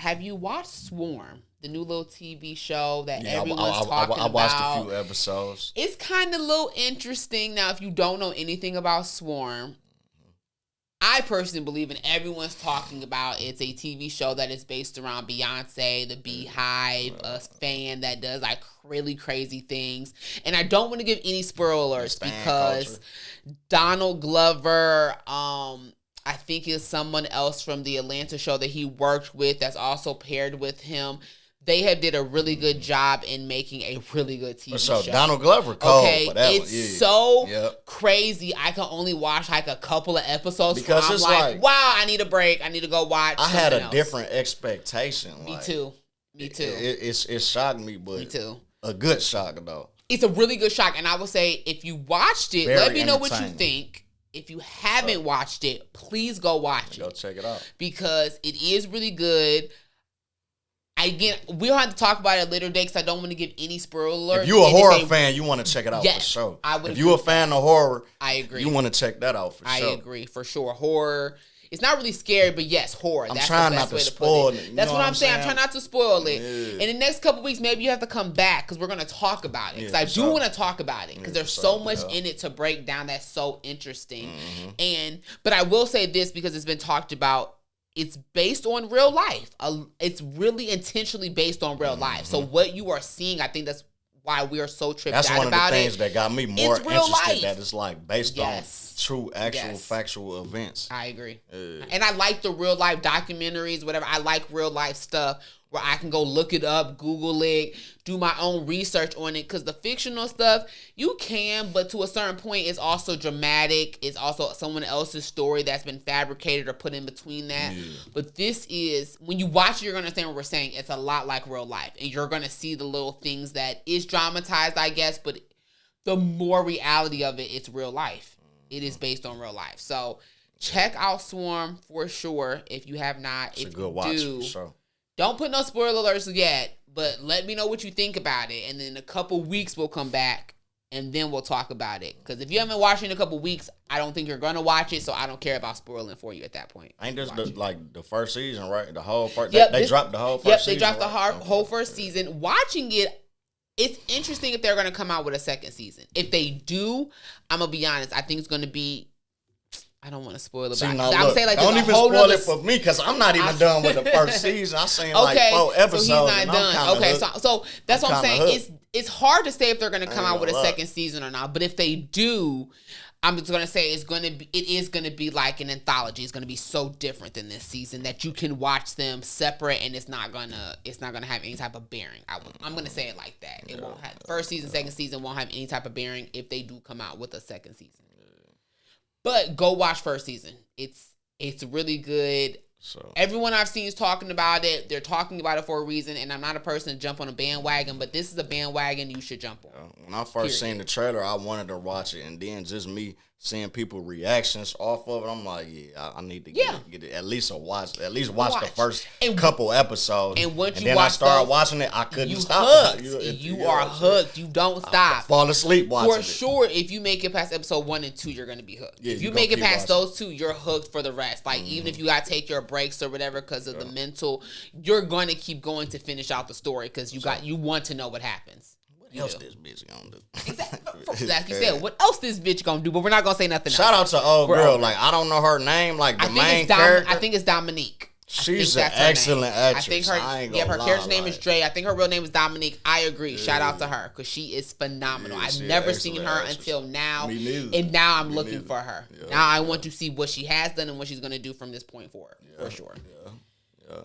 have you watched Swarm, the new little TV show that everyone's talking about? I watched a few episodes. It's kind of a little interesting. Now, if you don't know anything about Swarm, I personally believe, and everyone's talking about, it's a TV show that is based around Beyonce, the Beyhive, a fan that does like really crazy things. And I don't want to give any spoilers because Donald Glover, I think is someone else from the Atlanta show that he worked with that's also paired with him. They have did a really good job in making a really good TV show. Donald Glover cold for that one. It's so crazy. I can only watch like a couple of episodes because it's like, wow, I need a break. I need to go watch I had a else. different expectation. Me too. It shocked me, but me too. A good shock, though. It's a really good shock. And I will say, if you watched it, let me know what you think. If you haven't watched it, please go watch it. Go check it out. Because it is really good. Again, we'll have to talk about it at a later date because I don't want to give any spoilers. If you're a horror fan, you want to check it out for sure. If you're a fan of horror, I agree. You want to check that out for sure. I agree, for sure. Horror. It's not really scary, but yes, horror. That's trying the best not to spoil it. That's what I'm saying. I'm trying not to spoil it. In the next couple weeks, maybe you have to come back because we're going to talk about it. Because I do want to talk about it because there's so much in it to break down that's so interesting. But I will say this because it's been talked about. It's based on real life. It's really intentionally based on real life. So what you are seeing, I think that's why we are so tripped out about it. That's one of the things that got me more interested. That it's like based on true, actual, factual events. I agree. And I like the real life documentaries, whatever. I like real life stuff where I can go look it up, Google it, do my own research on it. Because the fictional stuff, you can, but to a certain point, it's also dramatic. It's also someone else's story that's been fabricated or put in between that. But this is, when you watch it, you're going to understand what we're saying. It's a lot like real life. And you're going to see the little things that is dramatized, I guess. But the more reality of it, it's real life. It is based on real life. So check out Swarm for sure if you have not. It's a good watch for sure. Don't put no spoiler alerts yet, but let me know what you think about it. And then in a couple weeks, we'll come back, and then we'll talk about it. Because if you haven't watched it in a couple weeks, I don't think you're going to watch it, so I don't care about spoiling for you at that point. Ain't this the first season, right? The whole first they dropped the whole first season. They dropped the whole first season. Watching it, it's interesting if they're going to come out with a second season. If they do, I'm going to be honest, I think it's going to be... I don't want to spoil it. I'm saying like don't even spoil it for me because I'm not even done with the first season. I'm saying like 4 episodes. So he's not done. Okay, so that's what I'm saying. It's hard to say if they're going to come out with a second season or not. But if they do, I'm just going to say it is going to be like an anthology. It's going to be so different than this season that you can watch them separate and it's not going to have any type of bearing. I'm going to say it like that. It won't have first season, second season won't have any type of bearing if they do come out with a second season. But go watch first season. It's really good. So everyone I've seen is talking about it. They're talking about it for a reason, and I'm not a person to jump on a bandwagon, but this is a bandwagon you should jump on. When I first seen the trailer, I wanted to watch it, and then just me seeing people reactions off of it, I'm like, I need to get it at least watch the first couple episodes. And once then I started watching it, I couldn't stop. You are hooked. You don't stop. Fall asleep watching it. For sure, if you make it past episode 1 and 2, you're going to be hooked. Yeah, if you make it past those 2, you're hooked for the rest. Like, even if you got to take your breaks or whatever because of the mental, you're going to keep going to finish out the story because you want to know what happens. What else this bitch gonna do? Exactly. Like you said, what else this bitch gonna do? But we're not gonna say nothing Shout else. out to old girl. Like, I don't know her name. Like, the main character. I think it's Dominique. She's an excellent actress. I think her character's name is Dre. I think her real name is Dominique. I agree. Shout out to her because she is phenomenal. I've never seen her until now. Me neither. And now I'm looking for her. Now I want to see what she has done and what she's gonna do from this point forward. For sure. Yeah.